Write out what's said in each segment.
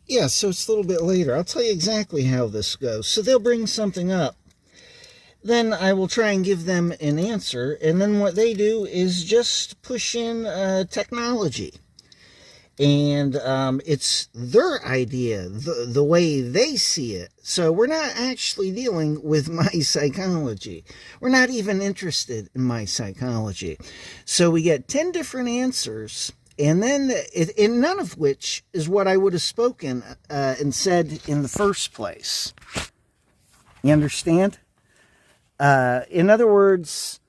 Yeah, so it's a little bit later. I'll tell you exactly how this goes. So they'll bring something up. Then I will try and give them an answer. And then what they do is just push in technology. And it's their idea, the way they see it. So we're not actually dealing with my psychology. We're not even interested in my psychology. So we get 10 different answers, and then in none of which is what I would have spoken and said in the first place. You understand? In other words,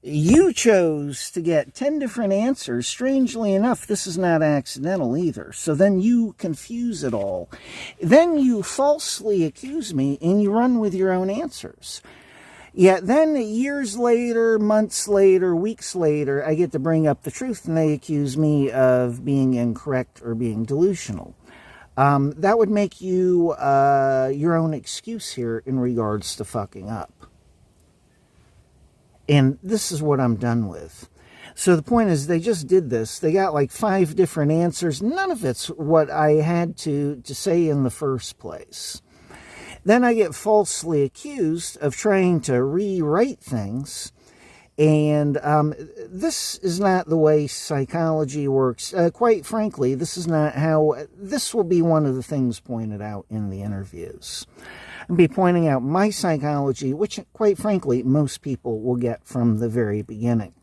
you chose to get 10 different answers. Strangely enough, this is not accidental either. So then you confuse it all. Then you falsely accuse me and you run with your own answers. Yet then years later, months later, weeks later, I get to bring up the truth and they accuse me of being incorrect or being delusional. That would make you your own excuse here in regards to fucking up. And this is what I'm done with. So the point is, they just did this. They got like 5 different answers. None of it's what I had to say in the first place. Then I get falsely accused of trying to rewrite things. And this is not the way psychology works. Quite frankly, this is not how... This will be one of the things pointed out in the interviews. I'll be pointing out my psychology, which, quite frankly, most people will get from the very beginning.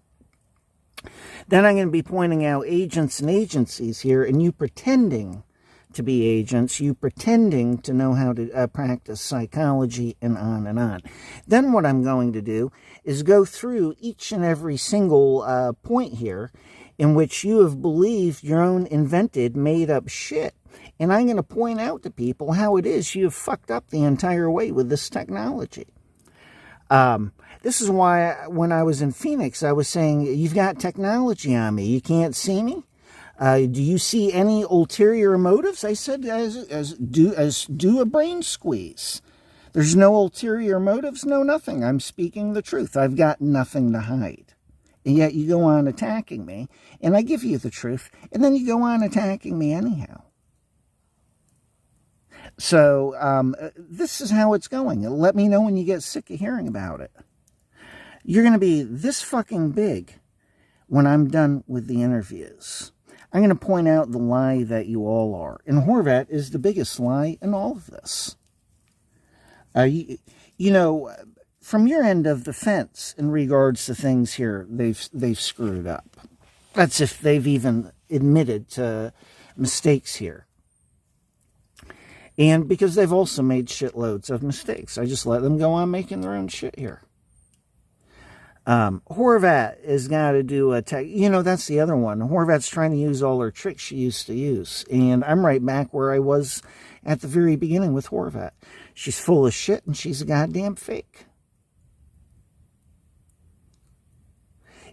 Then I'm going to be pointing out agents and agencies here, and you pretending to be agents, you pretending to know how to practice psychology, and on and on. Then what I'm going to do is go through each and every single point here in which you have believed your own invented, made-up shit. And I'm going to point out to people how it is you've fucked up the entire way with this technology. This is why when I was in Phoenix, I was saying, you've got technology on me. You can't see me? Do you see any ulterior motives? I said, as do a brain squeeze. There's no ulterior motives, no nothing. I'm speaking the truth. I've got nothing to hide. And yet you go on attacking me, and I give you the truth, and then you go on attacking me anyhow. So this is how it's going. Let me know when you get sick of hearing about it. You're going to be this fucking big when I'm done with the interviews. I'm going to point out the lie that you all are. And Horvat is the biggest lie in all of this. You know, from your end of the fence in regards to things here, they've screwed up. That's if they've even admitted to mistakes here. And because they've also made shitloads of mistakes. I just let them go on making their own shit here. Horvat has got to do a tech. You know, that's the other one. Horvat's trying to use all her tricks she used to use. And I'm right back where I was at the very beginning with Horvat. She's full of shit and she's a goddamn fake.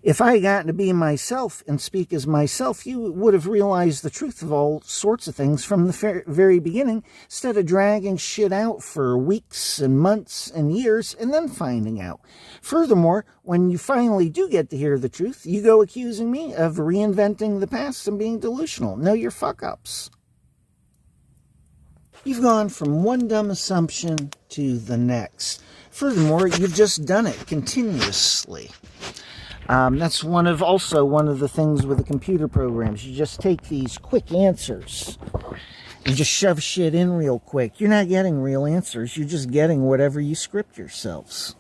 If I had gotten to be myself and speak as myself, you would have realized the truth of all sorts of things from the very beginning, instead of dragging shit out for weeks and months and years and then finding out. Furthermore, when you finally do get to hear the truth, you go accusing me of reinventing the past and being delusional. Know your fuck-ups. You've gone from one dumb assumption to the next. Furthermore, you've just done it continuously. That's also one of the things with the computer programs. You just take these quick answers and just shove shit in real quick. You're not getting real answers. You're just getting whatever you script yourselves.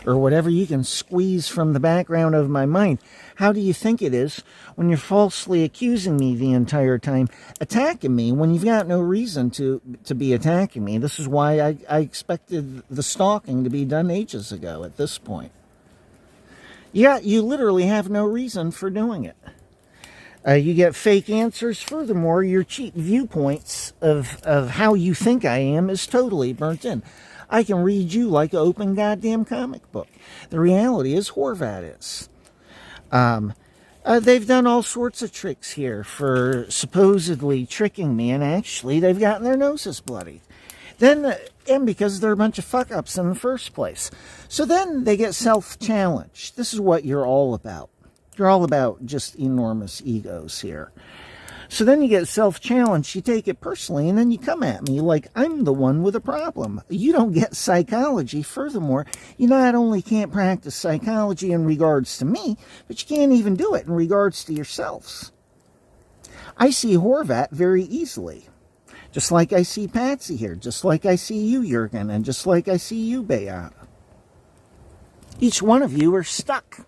Or whatever you can squeeze from the background of my mind. How do you think it is when you're falsely accusing me the entire time, attacking me when you've got no reason to be attacking me? This is why I expected the stalking to be done ages ago at this point. Yeah, you literally have no reason for doing it. You get fake answers. Furthermore, your cheap viewpoints of how you think I am is totally burnt in. I can read you like an open goddamn comic book. The reality is Horvat is. They've done all sorts of tricks here for supposedly tricking me, and actually they've gotten their noses bloodied. Then, and because they're a bunch of fuck-ups in the first place. So then they get self-challenged. This is what you're all about. You're all about just enormous egos here. So then you get self-challenged, you take it personally, and then you come at me like I'm the one with a problem. You don't get psychology. Furthermore, you not only can't practice psychology in regards to me, but you can't even do it in regards to yourselves. I see Horvat very easily. Just like I see Patsy here, just like I see you, Jurgen, and just like I see you, Beata. Each one of you are stuck.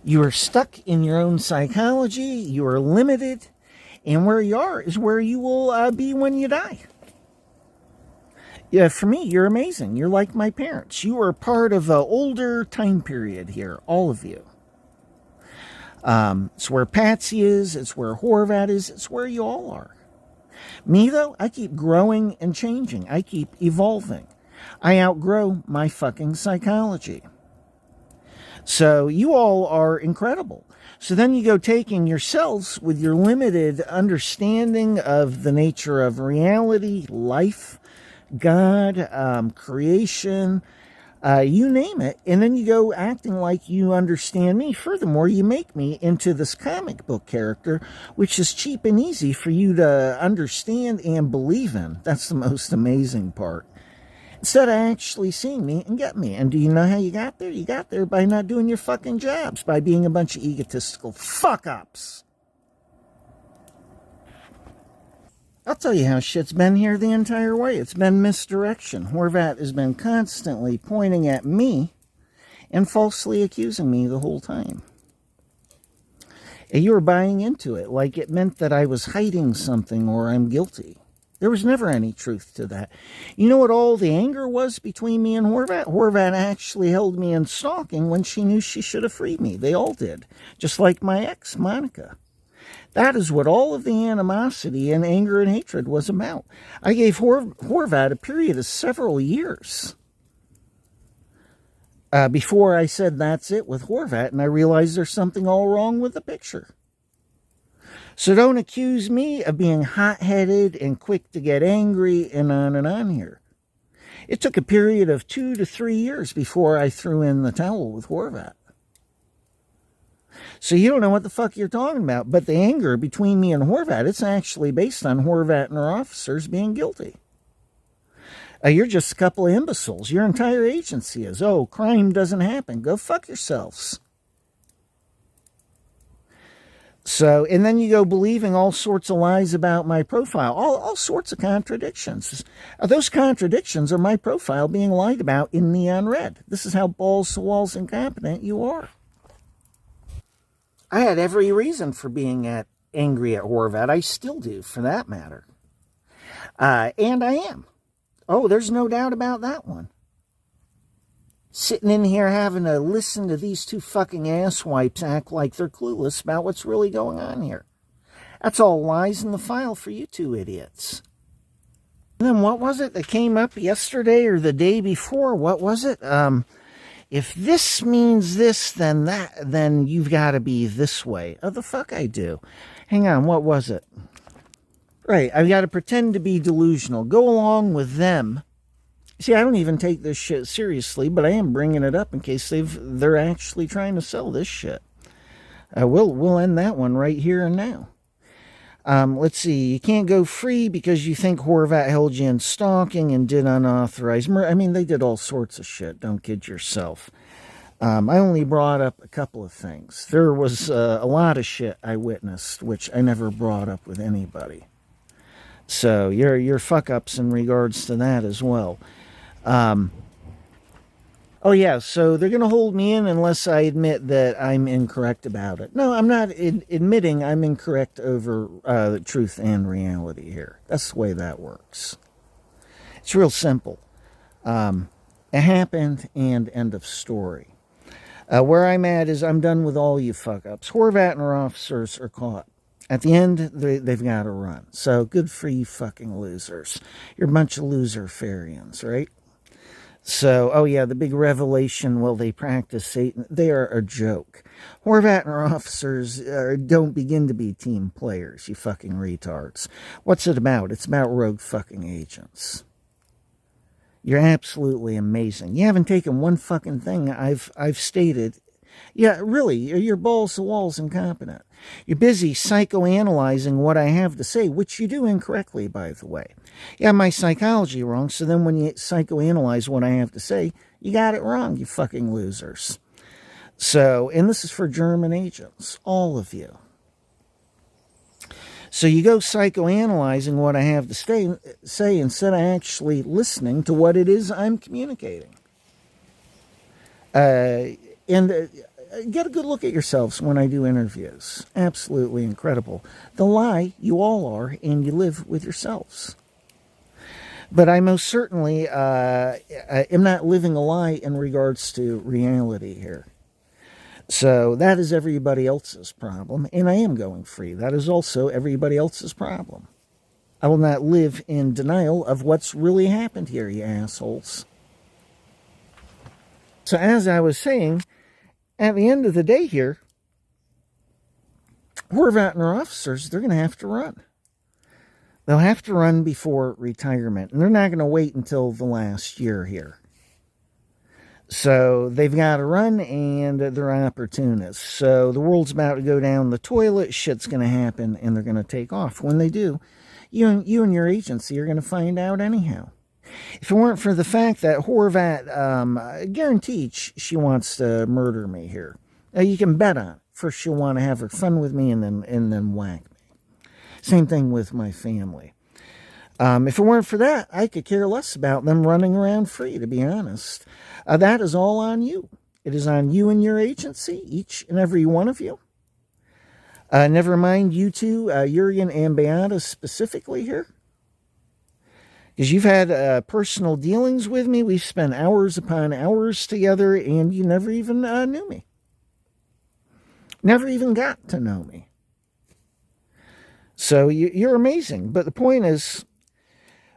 You are stuck in your own psychology. You are limited. And where you are is where you will be when you die. Yeah, for me, you're amazing. You're like my parents. You are part of an older time period here, all of you. It's where Patsy is. It's where Horvat is. It's where you all are. Me, though, I keep growing and changing. I keep evolving. I outgrow my fucking psychology. So you all are incredible. So then you go taking yourselves with your limited understanding of the nature of reality, life, God, creation, you name it, and then you go acting like you understand me. Furthermore, you make me into this comic book character, which is cheap and easy for you to understand and believe in. That's the most amazing part. Instead of actually seeing me and get me. And do you know how you got there? You got there by not doing your fucking jobs, by being a bunch of egotistical fuck-ups. I'll tell you how shit's been here the entire way. It's been misdirection. Horvat has been constantly pointing at me and falsely accusing me the whole time. And you were buying into it like it meant that I was hiding something or I'm guilty. There was never any truth to that. You know what all the anger was between me and Horvat? Horvat actually held me in stalking when she knew she should have freed me. They all did. Just like my ex, Monica. That is what all of the animosity and anger and hatred was about. I gave Horvat a period of several years before I said that's it with Horvat, and I realized there's something all wrong with the picture. So don't accuse me of being hot-headed and quick to get angry and on here. It took a period of 2 to 3 years before I threw in the towel with Horvat. So you don't know what the fuck you're talking about. But the anger between me and Horvat, it's actually based on Horvat and her officers being guilty. You're just a couple of imbeciles. Your entire agency is, oh, crime doesn't happen. Go fuck yourselves. So, and then you go believing all sorts of lies about my profile, all sorts of contradictions. Those contradictions are my profile being lied about in neon red. This is how balls to walls incompetent you are. I had every reason for being angry at Horvat. I still do, for that matter. And I am. Oh, there's no doubt about that one. Sitting in here having to listen to these two fucking asswipes act like they're clueless about what's really going on here. That's all lies in the file for you two idiots. And then what was it that came up yesterday or the day before? What was it? If this means this, then that, then you've got to be this way. Oh, the fuck I do. Hang on, what was it? Right, I've got to pretend to be delusional. Go along with them. See, I don't even take this shit seriously, but I am bringing it up in case they're actually trying to sell this shit. We'll end that one right here and now. Let's see. You can't go free because you think Horvat held you in stalking and did unauthorized murder. I mean, they did all sorts of shit. Don't kid yourself. I only brought up a couple of things. There was a lot of shit I witnessed, which I never brought up with anybody. So you're fuck-ups in regards to that as well. Oh, yeah, so they're going to hold me in unless I admit that I'm incorrect about it. No, I'm not admitting I'm incorrect over truth and reality here. That's the way that works. It's real simple. It happened, and end of story. Where I'm at is I'm done with all you fuck-ups. Horvat and her officers are caught. At the end, they've got to run. So good for you fucking losers. You're a bunch of loser farians, right? So, oh yeah, the big revelation, well, they practice Satan. They are a joke. Horvat and her officers don't begin to be team players, you fucking retards. What's it about? It's about rogue fucking agents. You're absolutely amazing. You haven't taken one fucking thing I've stated Yeah, really, you're balls to walls incompetent. You're busy psychoanalyzing what I have to say, which you do incorrectly, by the way. You have my psychology wrong, so then when you psychoanalyze what I have to say, you got it wrong, you fucking losers. So, and this is for German agents, all of you. So you go psychoanalyzing what I have to say instead of actually listening to what it is I'm communicating. And get a good look at yourselves when I do interviews. Absolutely incredible. The lie, you all are, and you live with yourselves. But I most certainly am not living a lie in regards to reality here. So that is everybody else's problem, and I am going free. That is also everybody else's problem. I will not live in denial of what's really happened here, you assholes. So as I was saying, at the end of the day here, Horvat and her officers, they're going to have to run. They'll have to run before retirement, and they're not going to wait until the last year here. So they've got to run, and they're opportunists. So the world's about to go down the toilet, shit's going to happen, and they're going to take off. When they do, you and your agency are going to find out anyhow. If it weren't for the fact that Horvat, guaranteed she wants to murder me here. You can bet on it. First she'll want to have her fun with me and then whack me. Same thing with my family. If it weren't for that, I could care less about them running around free, to be honest. That is all on you. It is on you and your agency, each and every one of you. Never mind you two, Jurgen and Beata specifically here. Because you've had personal dealings with me. We've spent hours upon hours together, and you never even knew me. Never even got to know me. So you're amazing. But the point is,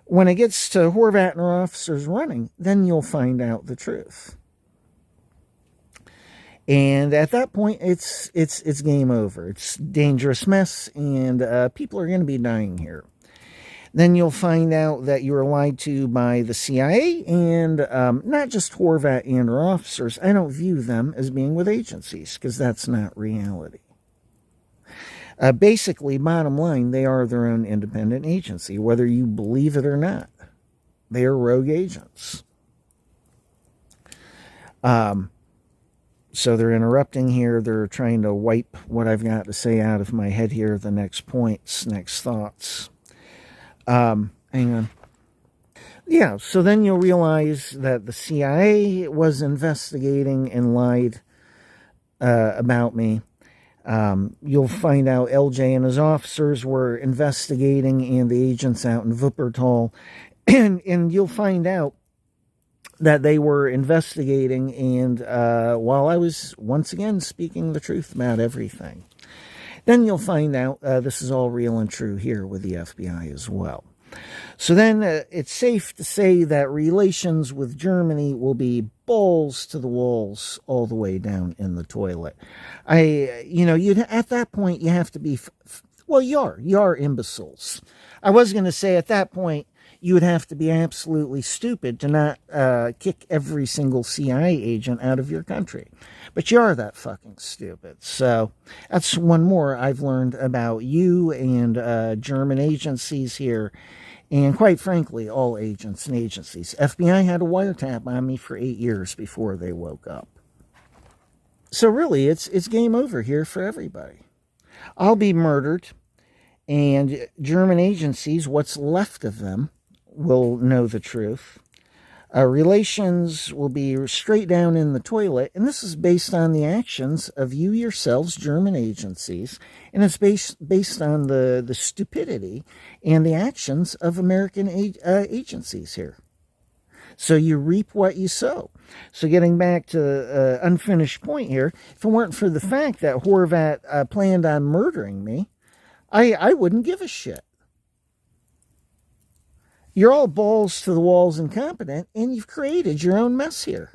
when it gets to Horvat and her officers running, then you'll find out the truth. And at that point, it's game over. It's dangerous mess, and people are going to be dying here. Then you'll find out that you were lied to by the CIA, and not just Horvat and her officers. I don't view them as being with agencies, because that's not reality. Basically, bottom line, they are their own independent agency, whether you believe it or not. They are rogue agents. So they're interrupting here. They're trying to wipe what I've got to say out of my head here, the next points, next thoughts. Hang on. Yeah, so then you'll realize that the CIA was investigating and lied about me. You'll find out LJ and his officers were investigating, and the agents out in Wuppertal. And you'll find out that they were investigating, and while I was once again speaking the truth about everything. Then you'll find out this is all real and true here with the FBI as well. So then it's safe to say that relations with Germany will be balls to the walls all the way down in the toilet. You'd at that point you have to be, well, you are imbeciles. I was going to say at that point you would have to be absolutely stupid to not kick every single CIA agent out of your country. But you are that fucking stupid. So that's one more I've learned about you and German agencies here. And quite frankly, all agents and agencies. FBI had a wiretap on me for 8 years before they woke up. So really, it's game over here for everybody. I'll be murdered, and German agencies, what's left of them, will know the truth. Relations will be straight down in the toilet, and this is based on the actions of you yourselves, German agencies, and it's based on the stupidity and the actions of American agencies here. So you reap what you sow. So getting back to unfinished point here, if it weren't for the fact that Horvat planned on murdering me, I wouldn't give a shit. You're all balls to the walls incompetent, and you've created your own mess here.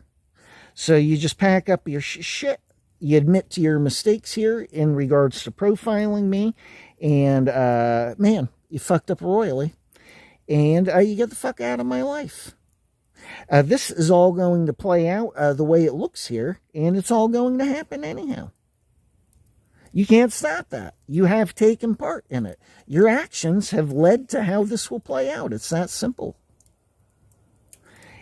So you just pack up your shit. You admit to your mistakes here in regards to profiling me. And, man, you fucked up royally. And you get the fuck out of my life. This is all going to play out the way it looks here, and it's all going to happen anyhow. You can't stop that. You have taken part in it. Your actions have led to how this will play out. It's that simple.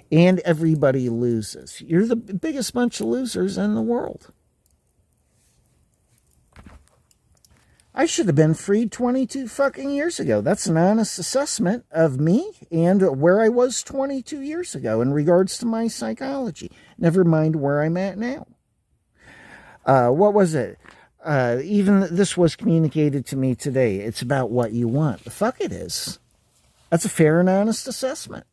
And everybody loses. You're the biggest bunch of losers in the world. I should have been freed 22 fucking years ago. That's an honest assessment of me and where I was 22 years ago in regards to my psychology. Never mind where I'm at now. What was it? Even this was communicated to me today. It's about what you want. The fuck it is. That's a fair and honest assessment.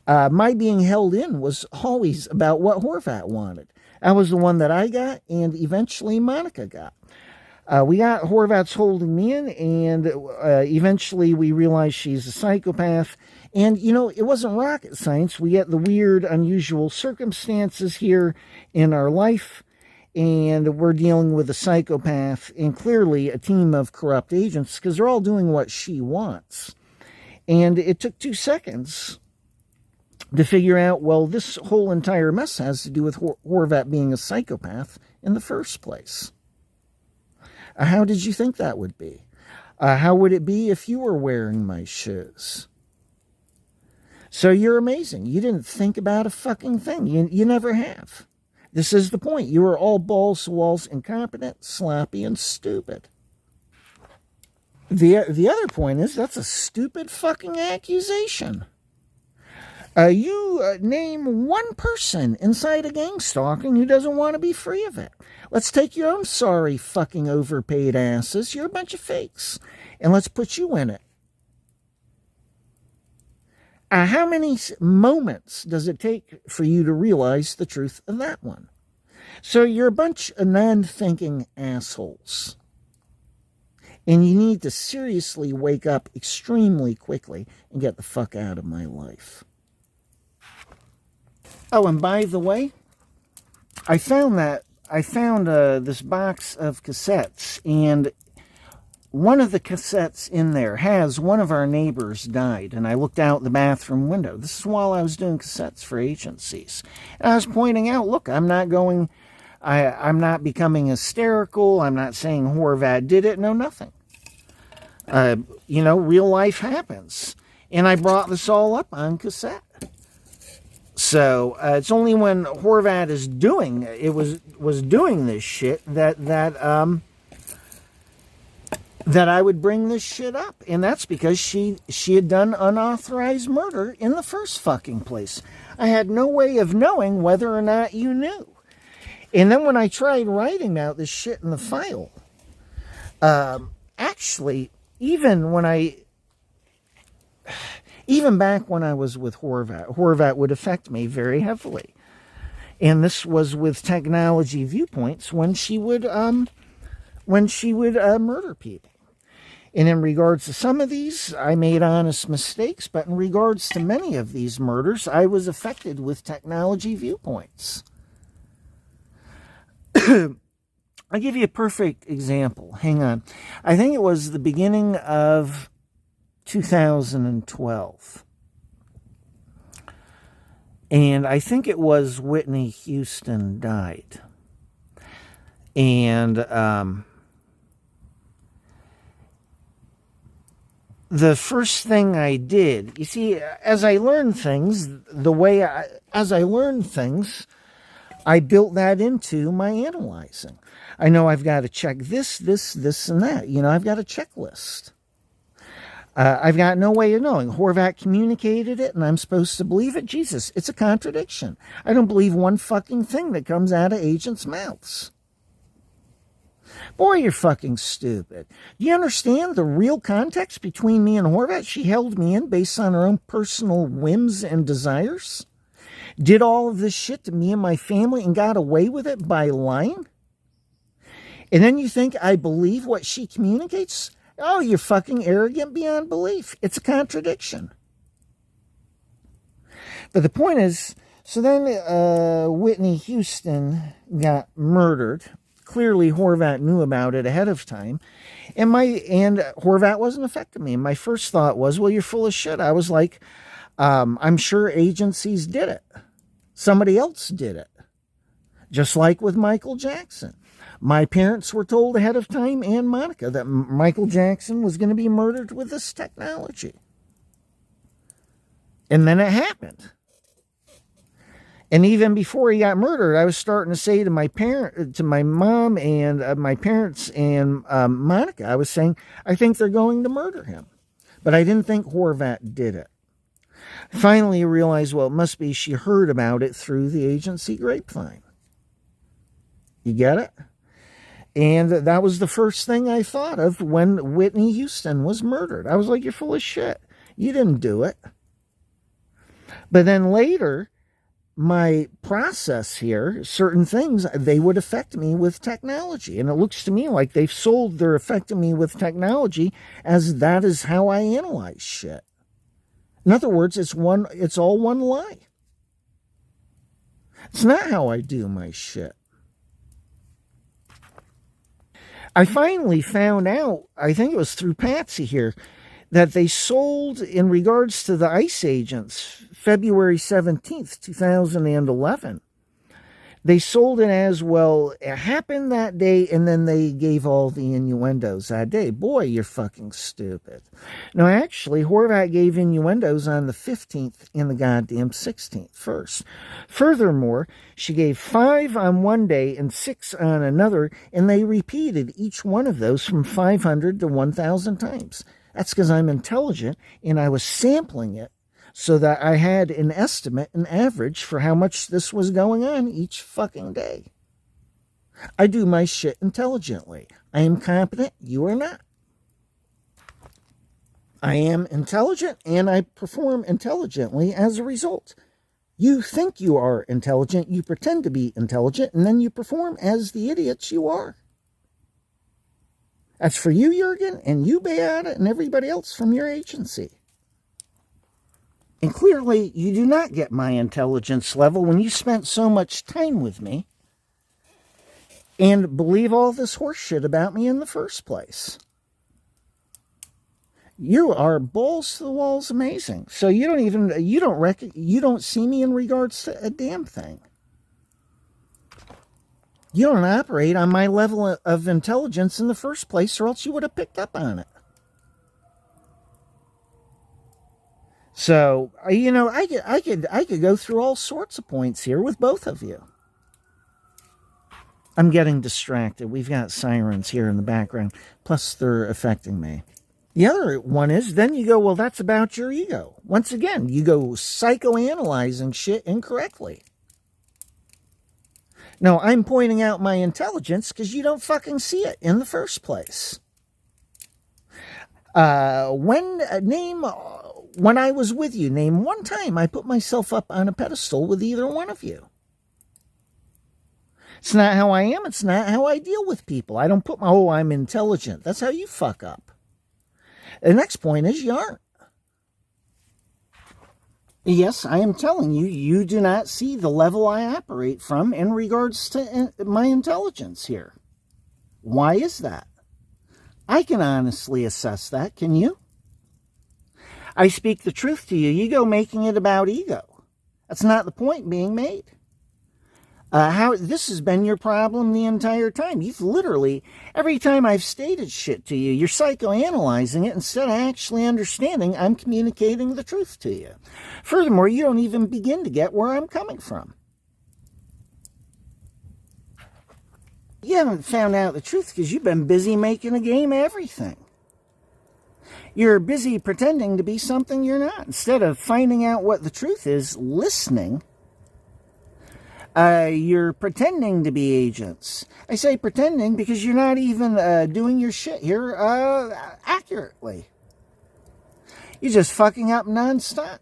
My being held in was always about what Horvat wanted. That was the one that I got, and eventually Monica got. We got Horvat's holding me in, and eventually we realized she's a psychopath. And, you know, it wasn't rocket science. We get the weird, unusual circumstances here in our life, and we're dealing with a psychopath and clearly a team of corrupt agents because they're all doing what she wants. And it took 2 seconds to figure out, well, this whole entire mess has to do with Horvat being a psychopath in the first place. How did you think that would be? How would it be if you were wearing my shoes? So you're amazing. You didn't think about a fucking thing. You never have. This is the point. You are all balls to walls, incompetent, sloppy, and stupid. The other point is that's a stupid fucking accusation. You name one person inside a gang stalking who doesn't want to be free of it. Let's take your own sorry fucking overpaid asses. You're a bunch of fakes. And let's put you in it. How many moments does it take for you to realize the truth of that one? So you're a bunch of non-thinking assholes. And you need to seriously wake up extremely quickly and get the fuck out of my life. Oh, and by the way, I found this box of cassettes, and one of the cassettes in there has one of our neighbors died, and I looked out the bathroom window. This is while I was doing cassettes for agencies. And I was pointing out, look, I'm not becoming hysterical. I'm not saying Horvat did it. No, nothing. Real life happens. And I brought this all up on cassette. So it's only when Horvat was doing this shit that I would bring this shit up, and that's because she had done unauthorized murder in the first fucking place. I had no way of knowing whether or not you knew. And then when I tried writing out this shit in the file, actually, even back when I was with Horvat would affect me very heavily. And this was with Technology Viewpoints when she would murder people. And in regards to some of these, I made honest mistakes, but in regards to many of these murders, I was affected with Technology Viewpoints. I'll give you a perfect example. Hang on. I think it was the beginning of 2012. And I think it was Whitney Houston died. And the first thing I did, you see, as I learned things, I built that into my analyzing. I know I've got to check this, and that. I've got a checklist. I've got no way of knowing. Horvat communicated it, and I'm supposed to believe it? Jesus, it's a contradiction. I don't believe one fucking thing that comes out of agents' mouths. Boy, you're fucking stupid. Do you understand the real context between me and Horvat? She held me in based on her own personal whims and desires. Did all of this shit to me and my family and got away with it by lying? And then you think I believe what she communicates? Oh, you're fucking arrogant beyond belief. It's a contradiction. But the point is, so then Whitney Houston got murdered. Clearly, Horvat knew about it ahead of time. And Horvat wasn't affecting me. And my first thought was, well, you're full of shit. I was like, I'm sure agencies did it. Somebody else did it. Just like with Michael Jackson. My parents were told ahead of time, and Monica, that Michael Jackson was going to be murdered with this technology. And then it happened. And even before he got murdered, I was starting to say to my mom and my parents and Monica, I was saying, I think they're going to murder him. But I didn't think Horvat did it. Finally, I realized, well, it must be she heard about it through the agency grapevine. You get it? And that was the first thing I thought of when Whitney Houston was murdered. I was like, you're full of shit. You didn't do it. But then later, my process here, certain things, they would affect me with technology. And it looks to me like they've sold their affecting me with technology as that is how I analyze shit. In other words, it's all one lie. It's not how I do my shit. I finally found out, I think it was through Patsy here, that they sold, in regards to the ICE agents, February 17th, 2011, they sold it as, well, it happened that day, and then they gave all the innuendos that day. Boy, you're fucking stupid. No, actually, Horvat gave innuendos on the 15th and the goddamn 16th first. Furthermore, she gave 5 on one day and 6 on another, and they repeated each one of those from 500 to 1,000 times. That's because I'm intelligent, and I was sampling it so that I had an estimate, an average for how much this was going on each fucking day. I do my shit intelligently. I am competent. You are not. I am intelligent, and I perform intelligently as a result. You think you are intelligent, you pretend to be intelligent, and then you perform as the idiots you are. That's for you, Jurgen, and you, Beata, and everybody else from your agency. And clearly, you do not get my intelligence level when you spent so much time with me and believe all this horseshit about me in the first place. You are balls to the walls amazing. So you don't see me in regards to a damn thing. You don't operate on my level of intelligence in the first place, or else you would have picked up on it. So, I could go through all sorts of points here with both of you. I'm getting distracted. We've got sirens here in the background, plus they're affecting me. The other one is, then you go, well, that's about your ego. Once again, you go psychoanalyzing shit incorrectly. No, I'm pointing out my intelligence because you don't fucking see it in the first place. When I was with you, name one time I put myself up on a pedestal with either one of you. It's not how I am. It's not how I deal with people. I don't put I'm intelligent. That's how you fuck up. The next point is you aren't. Yes, I am telling you, you do not see the level I operate from in regards to my intelligence here. Why is that? I can honestly assess that, can you? I speak the truth to you. You go making it about ego. That's not the point being made. This has been your problem the entire time. You've literally, every time I've stated shit to you, you're psychoanalyzing it instead of actually understanding I'm communicating the truth to you. Furthermore, you don't even begin to get where I'm coming from. You haven't found out the truth because you've been busy making a game of everything. You're busy pretending to be something you're not. Instead of finding out what the truth is, listening, you're pretending to be agents. I say pretending because you're not even doing your shit here accurately. You're just fucking up nonstop.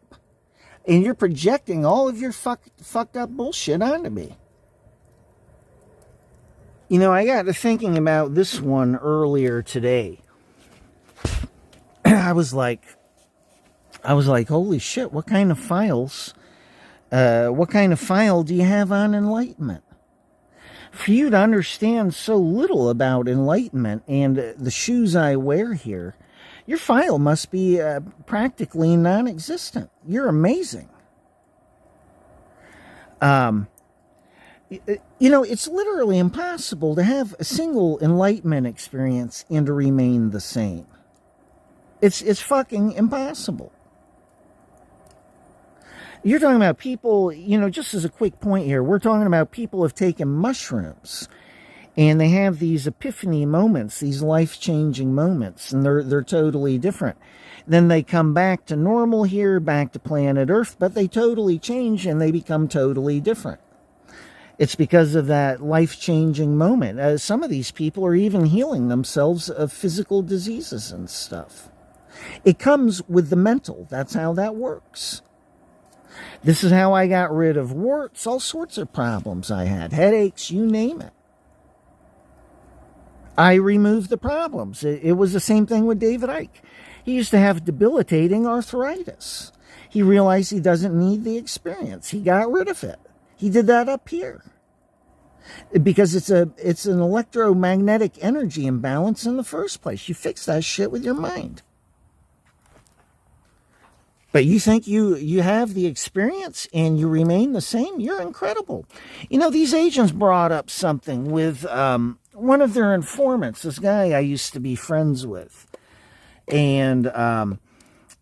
And you're projecting all of your fucked up bullshit onto me. You know, I got to thinking about this one earlier today. I was like, holy shit, what kind of file do you have on enlightenment? For you to understand so little about enlightenment and the shoes I wear here, Your file must be practically non-existent. You're amazing. It's literally impossible to have a single enlightenment experience and to remain the same. It's fucking impossible. You're talking about people, just as a quick point here, we're talking about people who have taken mushrooms and they have these epiphany moments, these life-changing moments, and they're totally different. Then they come back to normal here, back to planet Earth, but they totally change and they become totally different. It's because of that life-changing moment. Some of these people are even healing themselves of physical diseases and stuff. It comes with the mental. That's how that works. This is how I got rid of warts, all sorts of problems I had, headaches, you name it. I removed the problems. It was the same thing with David Icke. He used to have debilitating arthritis. He realized he doesn't need the experience. He got rid of it. He did that up here. Because it's an electromagnetic energy imbalance in the first place. You fix that shit with your mind. But you think you have the experience and you remain the same? You're incredible. These agents brought up something with one of their informants, this guy I used to be friends with. And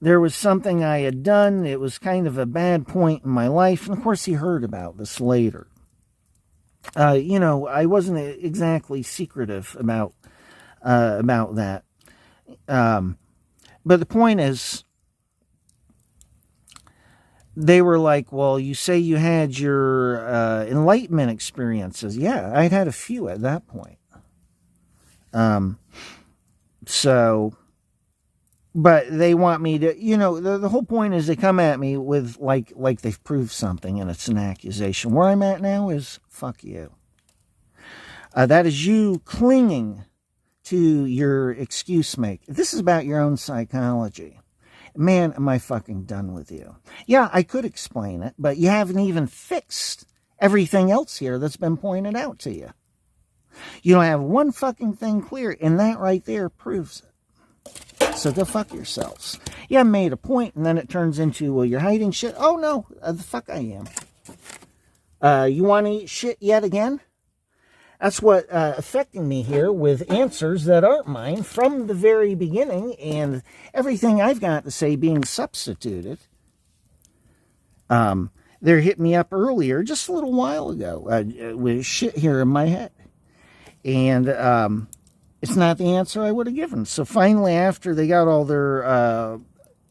there was something I had done. It was kind of a bad point in my life. And of course, he heard about this later. I wasn't exactly secretive about that. But the point is, they were like, well, you say you had your enlightenment experiences. Yeah, I'd had a few at that point. But they want me to, the whole point is they come at me with like they've proved something and it's an accusation. Where I'm at now is, fuck you. That is you clinging to your excuse make. This is about your own psychology. Man, am I fucking done with you. Yeah, I could explain it, but you haven't even fixed everything else here that's been pointed out to you. You don't have one fucking thing clear, and that right there proves it. So go fuck yourselves. Yeah, I made a point, and then it turns into, well, you're hiding shit. Oh, no, the fuck I am. You want to eat shit yet again? That's what affecting me here with answers that aren't mine from the very beginning and everything I've got to say being substituted. They hit me up earlier, just a little while ago, with shit here in my head. And it's not the answer I would have given. So finally, after they got all their,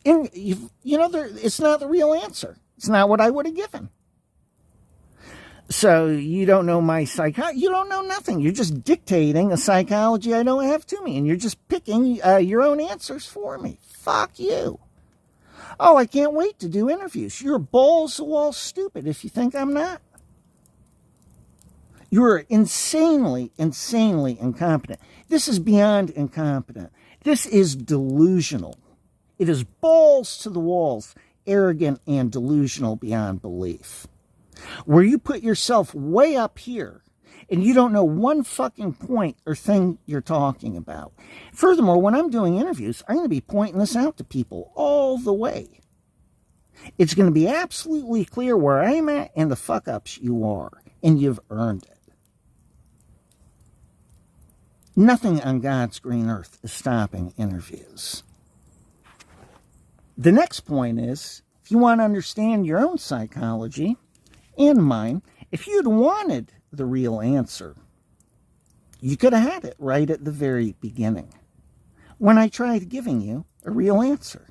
it's not the real answer. It's not what I would have given. So you don't know my psychology. You don't know nothing. You're just dictating a psychology I don't have to me. And you're just picking your own answers for me. Fuck you. Oh, I can't wait to do interviews. You're balls to wall stupid if you think I'm not. You're insanely, insanely incompetent. This is beyond incompetent. This is delusional. It is balls to the walls, arrogant and delusional beyond belief. Where you put yourself way up here and you don't know one fucking point or thing you're talking about. Furthermore, when I'm doing interviews, I'm going to be pointing this out to people all the way. It's going to be absolutely clear where I'm at and the fuck-ups you are, and you've earned it. Nothing on God's green earth is stopping interviews. The next point is, if you want to understand your own psychology, and mine, if you'd wanted the real answer, you could have had it right at the very beginning, when I tried giving you a real answer.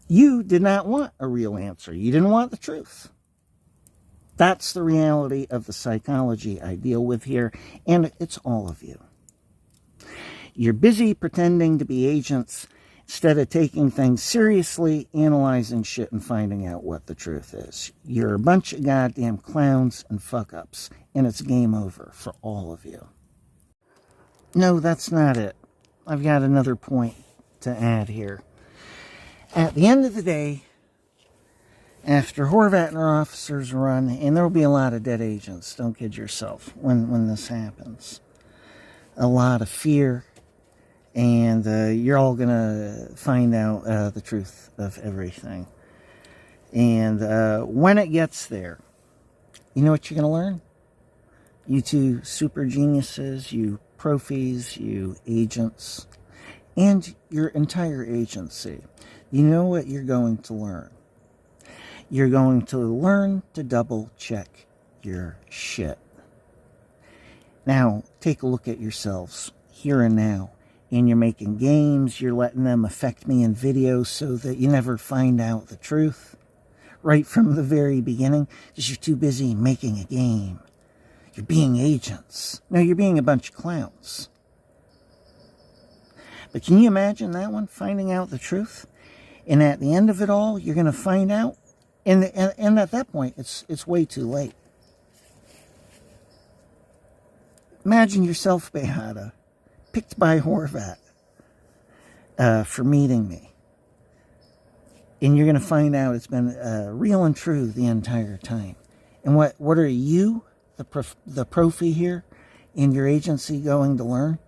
You did not want a real answer. You didn't want the truth. That's the reality of the psychology I deal with here, and it's all of you. You're busy pretending to be agents instead of taking things seriously, analyzing shit, and finding out what the truth is. You're a bunch of goddamn clowns and fuck-ups, and it's game over for all of you. No, that's not it. I've got another point to add here. At the end of the day, after Horvat and her officers run, and there will be a lot of dead agents, don't kid yourself, when this happens. A lot of fear And you're all going to find out the truth of everything. And when it gets there, you know what you're going to learn? You two super geniuses, you profis, you agents, and your entire agency. You know what you're going to learn? You're going to learn to double check your shit. Now, take a look at yourselves here and now. And you're making games, you're letting them affect me in videos so that you never find out the truth right from the very beginning, because you're too busy making a game. You're being agents. No, you're being a bunch of clowns. But can you imagine that one, finding out the truth? And at the end of it all, you're going to find out, and at that point, it's way too late. Imagine yourself, Beata, picked by Horvat for meeting me. And you're going to find out it's been real and true the entire time. And what are you, the profi here, in your agency going to learn?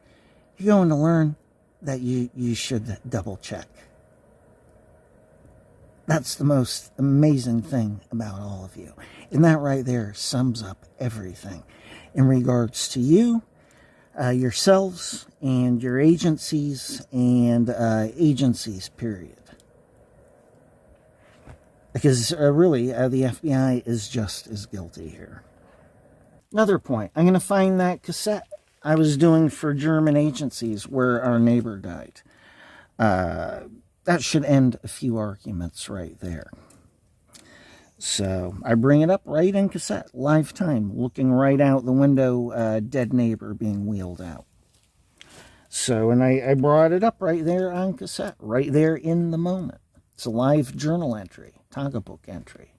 You're going to learn that you should double check. That's the most amazing thing about all of you. And that right there sums up everything in regards to you, yourselves, and your agencies, and agencies, period. Because really, the FBI is just as guilty here. Another point, I'm going to find that cassette I was doing for German agencies where our neighbor died. That should end a few arguments right there. So I bring it up right in cassette, live time, looking right out the window, dead neighbor being wheeled out. So, and I brought it up right there on cassette, right there in the moment. It's a live journal entry, Tonga book entry.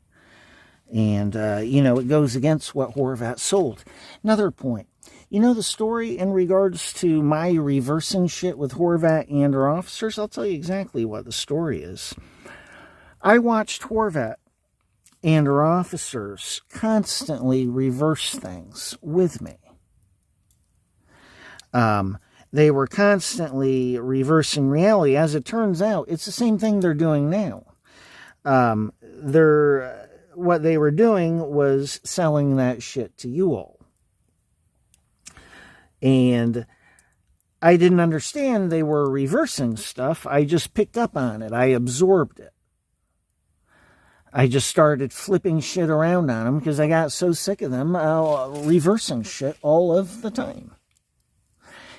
And, you know, it goes against what Horvat sold. Another point, you know the story in regards to my reversing shit with Horvat and our officers? I'll tell you exactly what the story is. I watched Horvat and our officers constantly reverse things with me. They were constantly reversing reality. As it turns out, it's the same thing they're doing now. What they were doing was selling that shit to you all. And I didn't understand they were reversing stuff. I just picked up on it. I absorbed it. I just started flipping shit around on them because I got so sick of them reversing shit all of the time.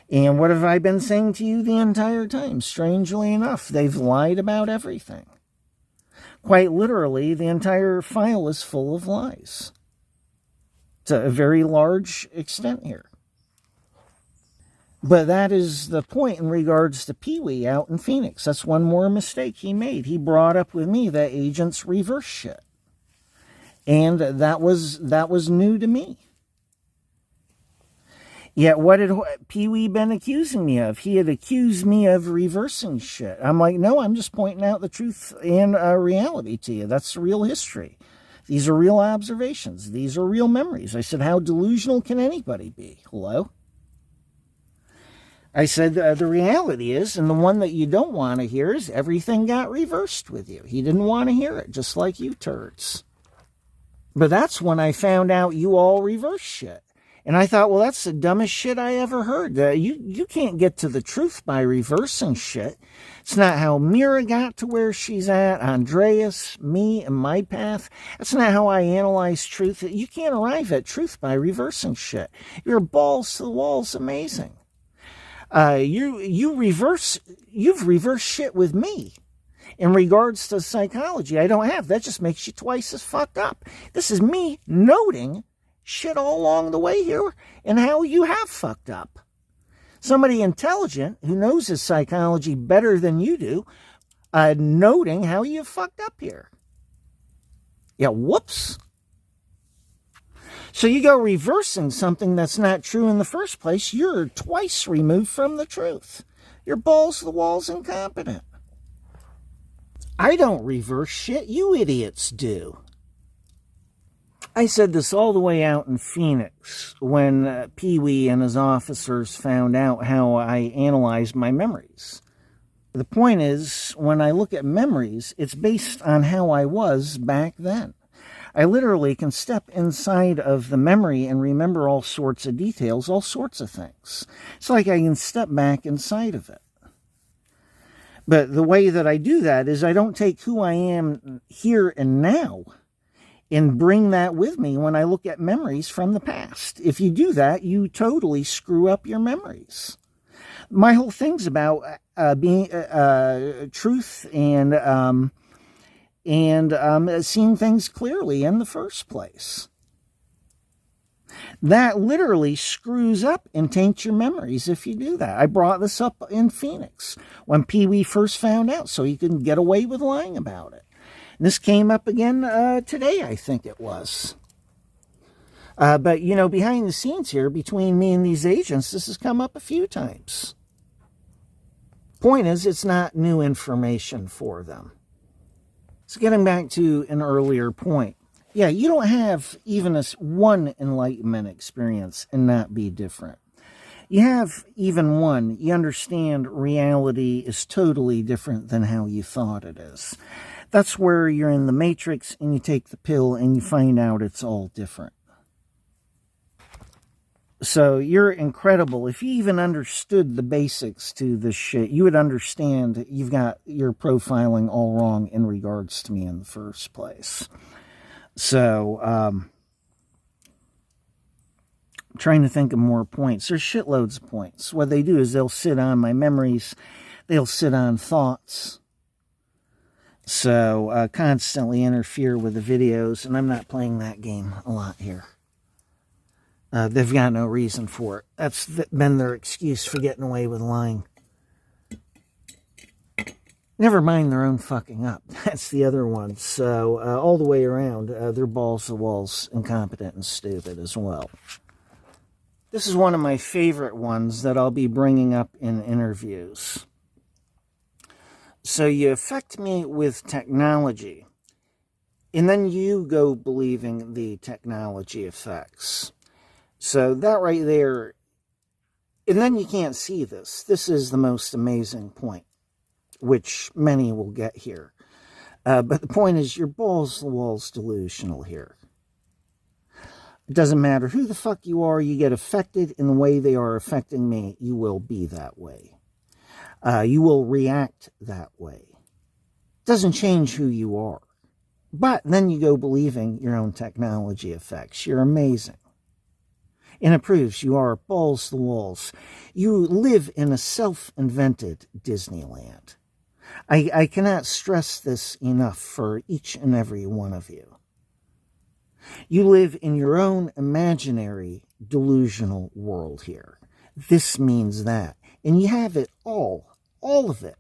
And what have I been saying to you the entire time? Strangely enough, they've lied about everything. Quite literally, the entire file is full of lies. To a very large extent here. But that is the point in regards to Pee-wee out in Phoenix. That's one more mistake he made. He brought up with me that agents reverse shit. And that was new to me. Yet what had Pee-wee been accusing me of? He had accused me of reversing shit. I'm like, no, I'm just pointing out the truth and reality to you. That's real history. These are real observations. These are real memories. I said, how delusional can anybody be? Hello? I said, the reality is, and the one that you don't want to hear is everything got reversed with you. He didn't want to hear it, just like you turds. But that's when I found out you all reverse shit. And I thought, well, that's the dumbest shit I ever heard. You can't get to the truth by reversing shit. It's not how Mira got to where she's at, Andreas, me, and my path. That's not how I analyze truth. You can't arrive at truth by reversing shit. Your balls to the wall's amazing. You've reversed shit with me. In regards to psychology, I don't have. That just makes you twice as fucked up. This is me noting shit all along the way here and how you have fucked up. Somebody intelligent who knows his psychology better than you do, noting how you fucked up here. Yeah, whoops. So you go reversing something that's not true in the first place, you're twice removed from the truth. You're balls to the walls incompetent. I don't reverse shit, you idiots do. I said this all the way out in Phoenix when Pee-wee and his officers found out how I analyzed my memories. The point is, when I look at memories, it's based on how I was back then. I literally can step inside of the memory and remember all sorts of details, all sorts of things. It's like I can step back inside of it. But the way that I do that is I don't take who I am here and now and bring that with me when I look at memories from the past. If you do that, you totally screw up your memories. My whole thing's about being truth and seeing things clearly in the first place. That literally screws up and taints your memories if you do that. I brought this up in Phoenix when Pee-wee first found out, so he couldn't get away with lying about it. And this came up again today, I think it was. But, you know, behind the scenes here, between me and these agents, this has come up a few times. Point is, it's not new information for them. So getting back to an earlier point. Yeah, you don't have even one enlightenment experience and not be different. You have even one. You understand reality is totally different than how you thought it is. That's where you're in the matrix and you take the pill and you find out it's all different. So you're incredible. If you even understood the basics to this shit, you would understand you've got your profiling all wrong in regards to me in the first place. So, I'm trying to think of more points. There's shitloads of points. What they do is they'll sit on my memories. They'll sit on thoughts. So, constantly interfere with the videos. And I'm not playing that game a lot here. They've got no reason for it. That's been their excuse for getting away with lying. Never mind their own fucking up. That's the other one. So, all the way around, they're balls to the walls, incompetent and stupid as well. This is one of my favorite ones that I'll be bringing up in interviews. So, you affect me with technology, and then you go believing the technology effects. So, that right there, and then you can't see this. This is the most amazing point, which many will get here. But the point is, you're balls to the walls delusional here. It doesn't matter who the fuck you are, you get affected in the way they are affecting me, you will be that way. You will react that way. It doesn't change who you are. But then you go believing your own technology effects. You're amazing. And it proves you are balls to the walls. You live in a self-invented Disneyland. I cannot stress this enough for each and every one of you. You live in your own imaginary delusional world here. This means that. And you have it all of it.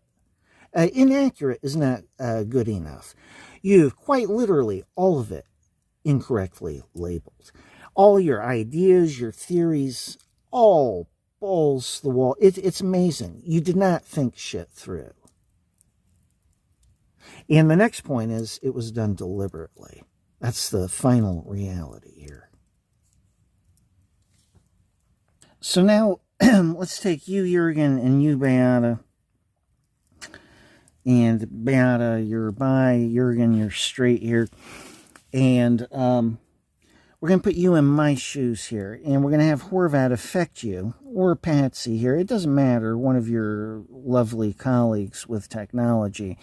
Inaccurate is not good enough. You have quite literally all of it incorrectly labeled. All your ideas, your theories, all balls to the wall. It's amazing. You did not think shit through. And the next point is, it was done deliberately. That's the final reality here. So now, let's take you, Jurgen, and you, Beata. And Beata, you're bi. Jurgen, you're straight here. And we're going to put you in my shoes here. And we're going to have Horvat affect you, or Patsy here. It doesn't matter, one of your lovely colleagues with technology.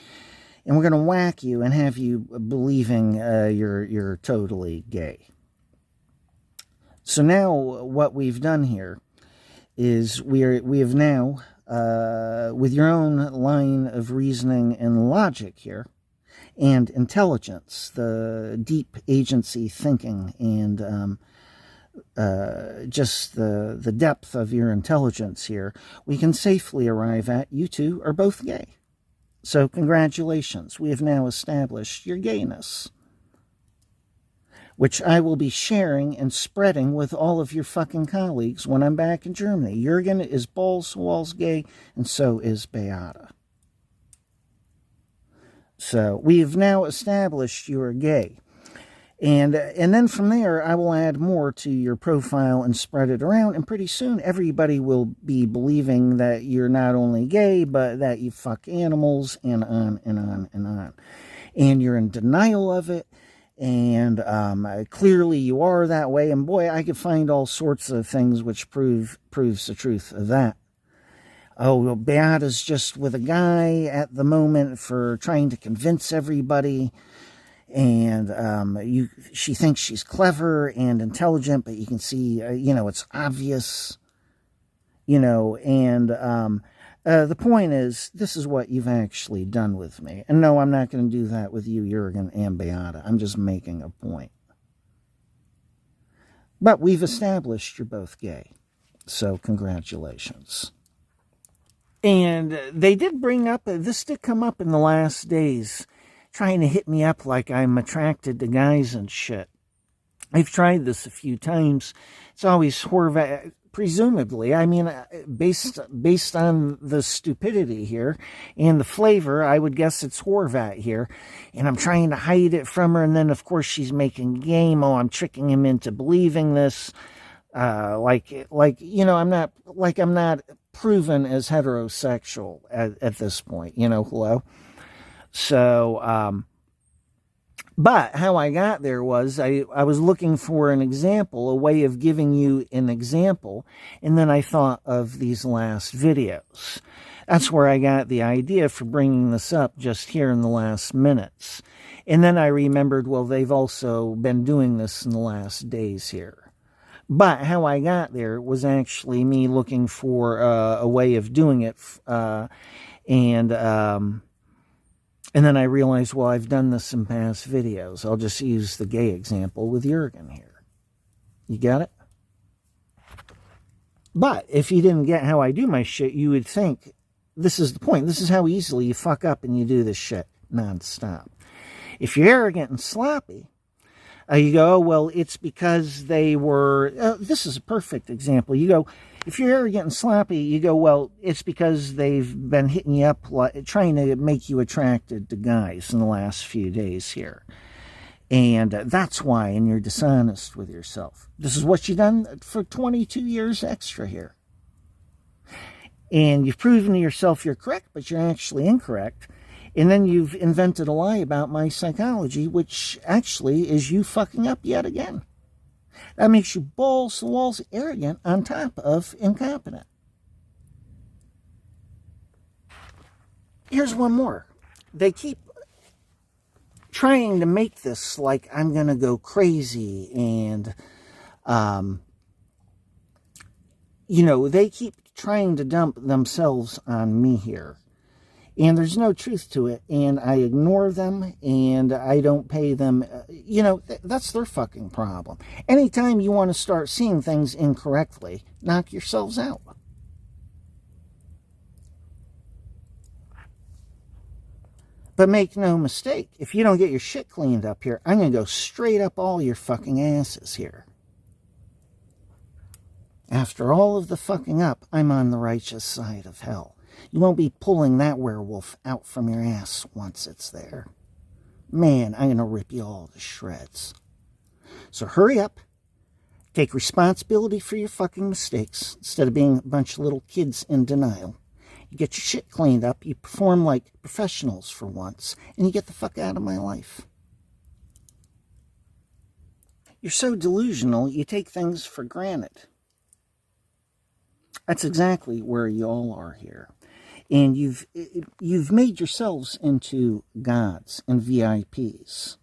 And we're going to whack you and have you believing you're totally gay. So now what we've done here is we have now, with your own line of reasoning and logic here, and intelligence, the deep agency thinking, and just the depth of your intelligence here, we can safely arrive at you two are both gay. So congratulations, we have now established your gayness, which I will be sharing and spreading with all of your fucking colleagues when I'm back in Germany. Jurgen is balls to walls gay, and so is Beata. So we have now established you are gay. And then from there, I will add more to your profile and spread it around. And pretty soon, everybody will be believing that you're not only gay, but that you fuck animals, and on and on and on. And you're in denial of it. And clearly you are that way. And boy, I could find all sorts of things which proves the truth of that. Oh, well, Beata's just with a guy at the moment for trying to convince everybody. And she thinks she's clever and intelligent, but you can see, it's obvious, and the point is, this is what you've actually done with me. And no, I'm not going to do that with you, Jurgen and Beata. I'm just making a point. But we've established you're both gay. So congratulations. And they did bring up, this did come up in the last days, trying to hit me up like I'm attracted to guys and shit. I've tried this a few times. It's always Horvat, presumably. I mean, based on the stupidity here and the flavor, I would guess it's Horvat here. And I'm trying to hide it from her. And then, of course, she's making game. Oh, I'm tricking him into believing this. I'm not proven as heterosexual at this point. Hello? So, but how I got there was I was looking for an example, a way of giving you an example, and then I thought of these last videos. That's where I got the idea for bringing this up just here in the last minutes. And then I remembered, well, they've also been doing this in the last days here. But how I got there was actually me looking for a way of doing it, and then I realized, well, I've done this in past videos. I'll just use the gay example with Jurgen here. You got it? But if you didn't get how I do my shit, you would think, this is the point. This is how easily you fuck up and you do this shit nonstop. If you're arrogant and sloppy, you go, oh, well, it's because they were... this is a perfect example. You go, if you're arrogant and sloppy, you go, well, it's because they've been hitting you up, trying to make you attracted to guys in the last few days here. And that's why, and you're dishonest with yourself. This is what you've done for 22 years extra here. And you've proven to yourself you're correct, but you're actually incorrect. And then you've invented a lie about my psychology, which actually is you fucking up yet again. That makes you balls to the walls arrogant on top of incompetent. Here's one more. They keep trying to make this like I'm going to go crazy and, they keep trying to dump themselves on me here. And there's no truth to it, and I ignore them, and I don't pay them. That's their fucking problem. Anytime you want to start seeing things incorrectly, knock yourselves out. But make no mistake, if you don't get your shit cleaned up here, I'm going to go straight up all your fucking asses here. After all of the fucking up, I'm on the righteous side of hell. You won't be pulling that werewolf out from your ass once it's there. Man, I'm going to rip you all to shreds. So hurry up. Take responsibility for your fucking mistakes instead of being a bunch of little kids in denial. You get your shit cleaned up, you perform like professionals for once, and you get the fuck out of my life. You're so delusional, you take things for granted. That's exactly where you all are here. And you've made yourselves into gods and VIPs.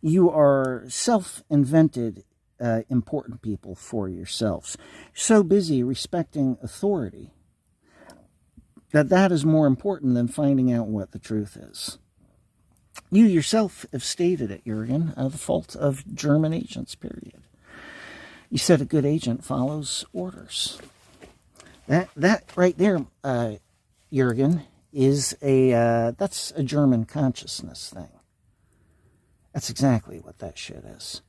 You are self-invented important people for yourselves. You're so busy respecting authority that is more important than finding out what the truth is. You yourself have stated it, Jurgen, the fault of German agents, period. You said a good agent follows orders. That right there, Jurgen, is that's a German consciousness thing. That's exactly what that shit is.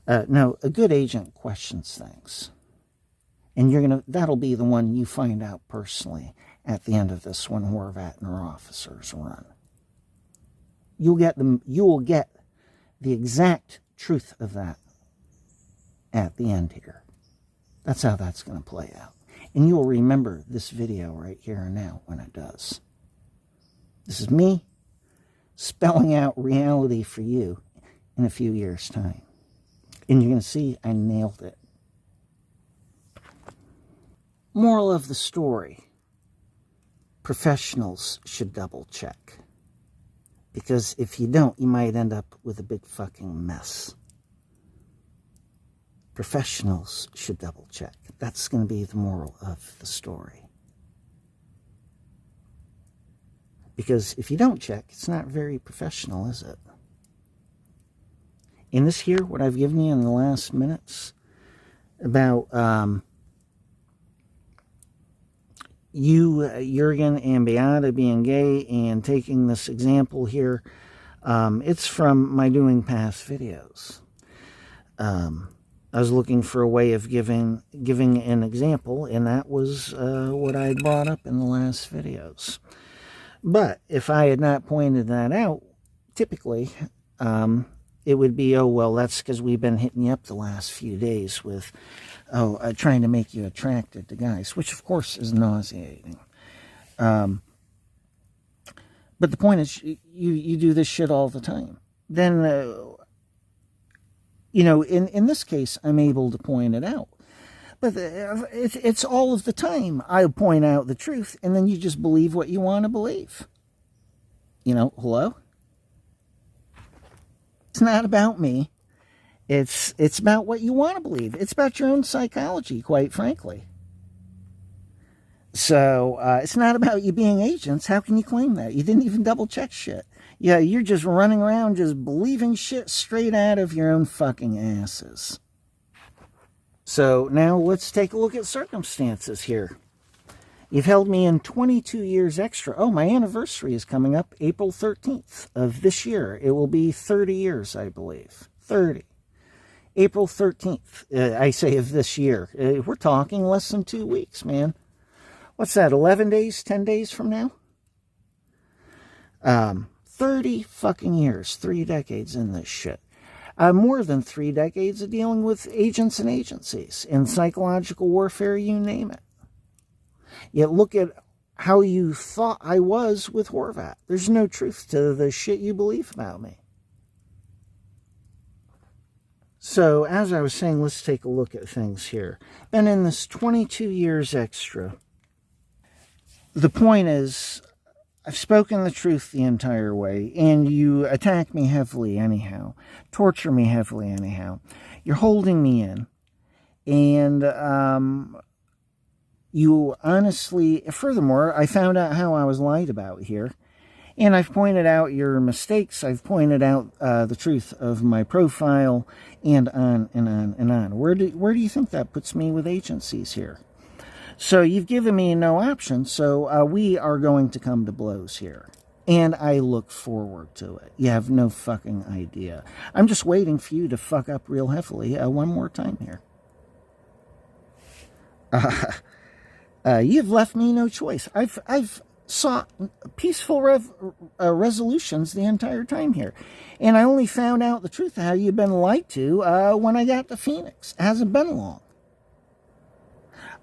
No, a good agent questions things. And that'll be the one you find out personally at the end of this when Horvat and her officers run. You will get the exact truth of that at the end here. That's how that's going to play out. And you will remember this video right here and now when it does. This is me spelling out reality for you in a few years' time. And you're going to see I nailed it. Moral of the story. Professionals should double check. Because if you don't, you might end up with a big fucking mess. Professionals should double check. That's going to be the moral of the story. Because if you don't check, it's not very professional, is it? In this here, what I've given you in the last minutes about you, Jurgen, and Beata being gay and taking this example here, it's from my doing past videos. I was looking for a way of giving an example, and that was what I brought up in the last videos. But if I had not pointed that out, typically, it would be, oh, well, that's because we've been hitting you up the last few days with, trying to make you attracted to guys, which, of course, is nauseating. But the point is, you do this shit all the time. Then, in this case, I'm able to point it out. But it's all of the time I point out the truth, and then you just believe what you want to believe. Hello? It's not about me. It's about what you want to believe. It's about your own psychology, quite frankly. So, it's not about you being agents. How can you claim that? You didn't even double check shit. Yeah, you're just running around just believing shit straight out of your own fucking asses. So now let's take a look at circumstances here. You've held me in 22 years extra. Oh, my anniversary is coming up April 13th of this year. It will be 30 years, I believe. 30. April 13th, I say, of this year. We're talking less than 2 weeks, man. What's that, 11 days, 10 days from now? 30 fucking years, 3 decades in this shit. More than 3 decades of dealing with agents and agencies in psychological warfare, you name it. Yet look at how you thought I was with Horvat. There's no truth to the shit you believe about me. So, as I was saying, let's take a look at things here. Been in this 22 years extra. The point is, I've spoken the truth the entire way, and you attack me heavily anyhow, torture me heavily anyhow. You're holding me in, and you honestly, furthermore, I found out how I was lied about here, and I've pointed out your mistakes. I've pointed out the truth of my profile, and on and on and on. Where do you think that puts me with agencies here? So you've given me no option, so we are going to come to blows here. And I look forward to it. You have no fucking idea. I'm just waiting for you to fuck up real heavily one more time here. You've left me no choice. I've sought peaceful resolutions the entire time here. And I only found out the truth of how you've been lied to when I got to Phoenix. It hasn't been long.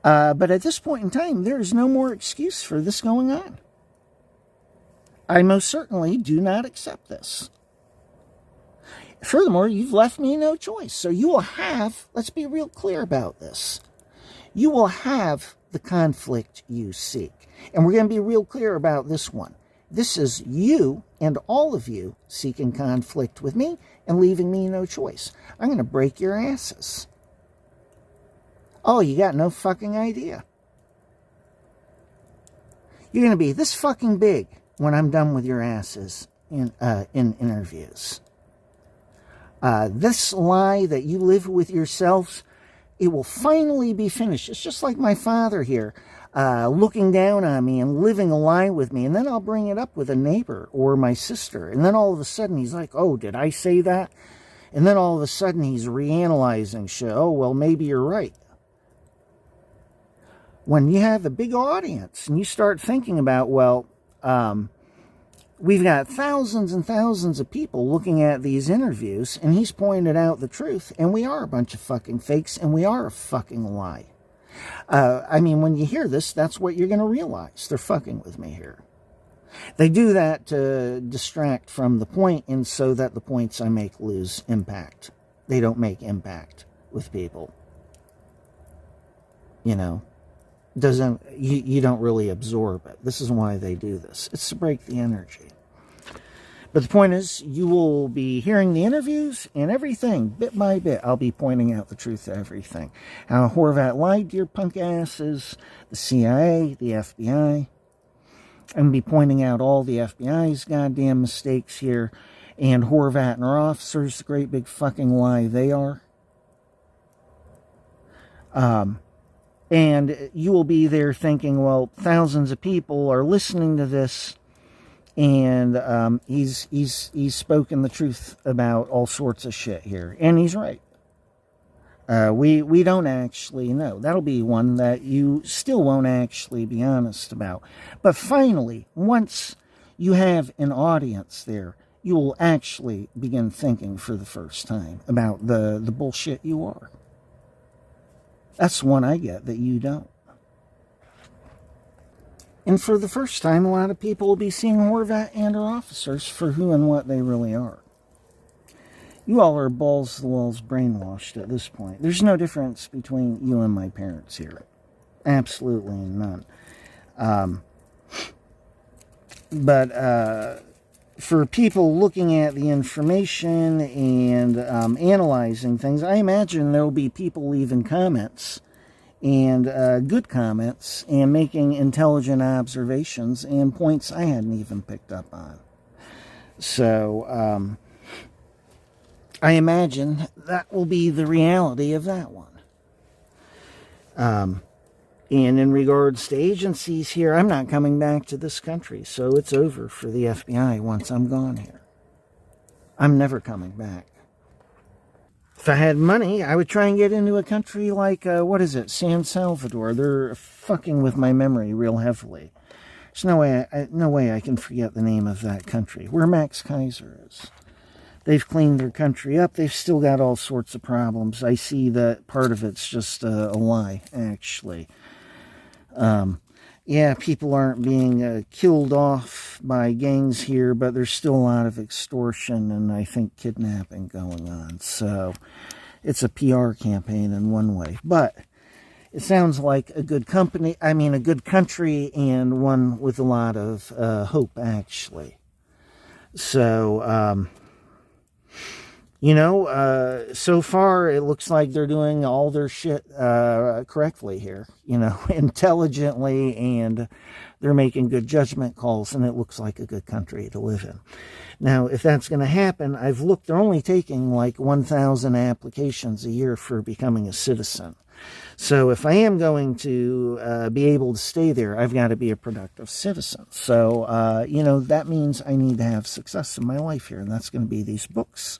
But at this point in time, there is no more excuse for this going on. I most certainly do not accept this. Furthermore, you've left me no choice. So you will have, let's be real clear about this, you will have the conflict you seek. And we're going to be real clear about this one. This is you and all of you seeking conflict with me and leaving me no choice. I'm going to break your asses. Oh, you got no fucking idea. You're going to be this fucking big when I'm done with your asses in interviews. This lie that you live with yourselves, it will finally be finished. It's just like my father here, looking down on me and living a lie with me. And then I'll bring it up with a neighbor or my sister. And then all of a sudden he's like, oh, did I say that? And then all of a sudden he's reanalyzing shit. Oh, well, maybe you're right. When you have a big audience and you start thinking about, well, we've got thousands and thousands of people looking at these interviews, and he's pointed out the truth, and we are a bunch of fucking fakes, and we are a fucking lie. I mean, when you hear this, that's what you're going to realize. They're fucking with me here. They do that to distract from the point, and so that the points I make lose impact. They don't make impact with people. You know, you don't really absorb it. This is why they do this. It's to break the energy. But the point is, you will be hearing the interviews and everything, bit by bit. I'll be pointing out the truth of everything. How Horvat lied to your punk asses, the CIA, the FBI. I'm going to be pointing out all the FBI's goddamn mistakes here. And Horvat and her officers, the great big fucking lie they are. And you will be there thinking, well, thousands of people are listening to this. And he's spoken the truth about all sorts of shit here. And he's right. We don't actually know. That'll be one that you still won't actually be honest about. But finally, once you have an audience there, you will actually begin thinking for the first time about the bullshit you are. That's one I get that you don't. And for the first time, a lot of people will be seeing Horvat and her officers for who and what they really are. You all are balls to the walls brainwashed at this point. There's no difference between you and my parents here. Absolutely none. But for people looking at the information and analyzing things, I imagine there will be people leaving comments, and good comments, and making intelligent observations and points I hadn't even picked up on. So, I imagine that will be the reality of that one. And in regards to agencies here, I'm not coming back to this country, so it's over for the FBI once I'm gone here. I'm never coming back. If I had money, I would try and get into a country like, San Salvador. They're fucking with my memory real heavily. There's no way I can forget the name of that country, where Max Kaiser is. They've cleaned their country up. They've still got all sorts of problems. I see that part of it's just a lie, actually. Yeah, people aren't being killed off by gangs here, but there's still a lot of extortion and I think kidnapping going on. So it's a PR campaign in one way. But it sounds like a good country and one with a lot of hope, actually. So, so far it looks like they're doing all their shit correctly here, intelligently, and they're making good judgment calls, and it looks like a good country to live in. Now, if that's going to happen, I've looked, they're only taking like 1,000 applications a year for becoming a citizen. So if I am going to be able to stay there, I've got to be a productive citizen. So, that means I need to have success in my life here, and that's going to be these books.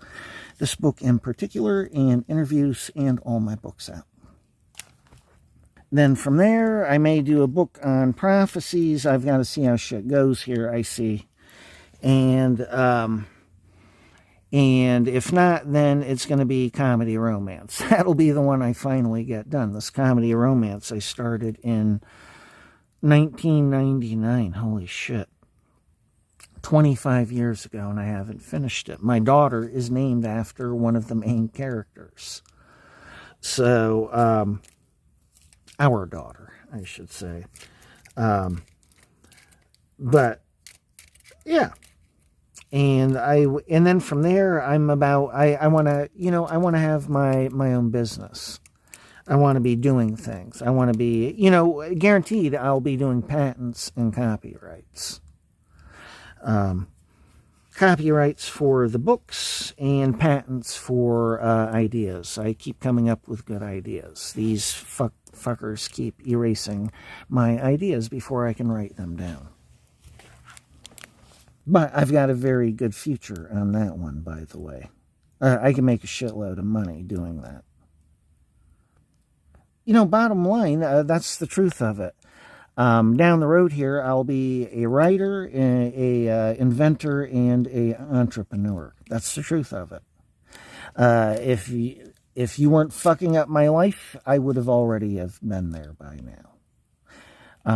This book in particular, and interviews, and all my books out. Then from there, I may do a book on prophecies. I've got to see how shit goes here, I see. And if not, then it's going to be comedy romance. That'll be the one I finally get done. This comedy romance I started in 1999. Holy shit. 25 years ago, and I haven't finished it. My daughter is named after one of the main characters. So, our daughter, I should say. But, yeah. And then from there, I want to have my own business. I want to be doing things. I want to be, guaranteed I'll be doing patents and copyrights. Copyrights for the books and patents for ideas. I keep coming up with good ideas. These fuckers keep erasing my ideas before I can write them down. But I've got a very good future on that one, by the way. I can make a shitload of money doing that. Bottom line, that's the truth of it. Down the road here, I'll be a writer, inventor, and a entrepreneur. That's the truth of it. If you weren't fucking up my life, I would have already have been there by now.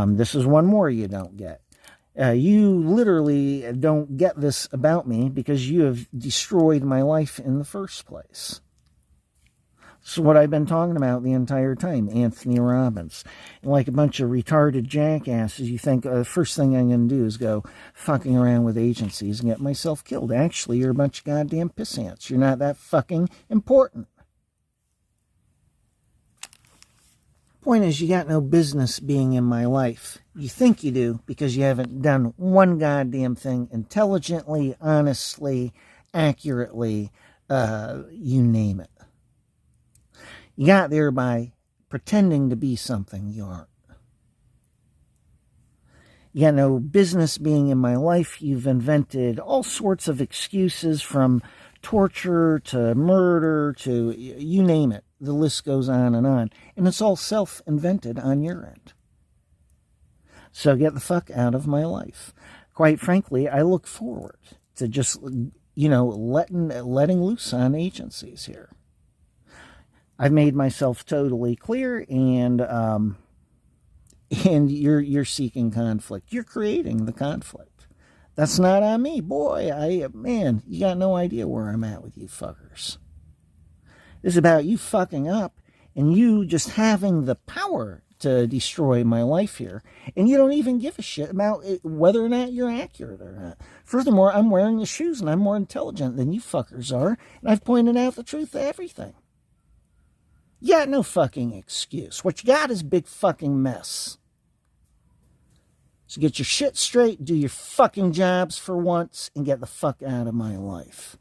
This is one more you don't get. You literally don't get this about me because you have destroyed my life in the first place. This is what I've been talking about the entire time, Anthony Robbins. And like a bunch of retarded jackasses, you think the first thing I'm going to do is go fucking around with agencies and get myself killed. Actually, you're a bunch of goddamn pissants. You're not that fucking important. Point is, you got no business being in my life. You think you do because you haven't done one goddamn thing intelligently, honestly, accurately, you name it. You got there by pretending to be something you aren't. You got no business being in my life. You've invented all sorts of excuses, from torture to murder to you name it. The list goes on. And it's all self-invented on your end. So get the fuck out of my life. Quite frankly, I look forward to just, letting loose on agencies here. I've made myself totally clear, and you're seeking conflict. You're creating the conflict. That's not on me, boy. Man, you got no idea where I'm at with you fuckers. This is about you fucking up and you just having the power to destroy my life here, and you don't even give a shit about whether or not you're accurate or not. Furthermore, I'm wearing the shoes and I'm more intelligent than you fuckers are, and I've pointed out the truth of everything. You got no fucking excuse. What you got is a big fucking mess. So get your shit straight, do your fucking jobs for once, and get the fuck out of my life.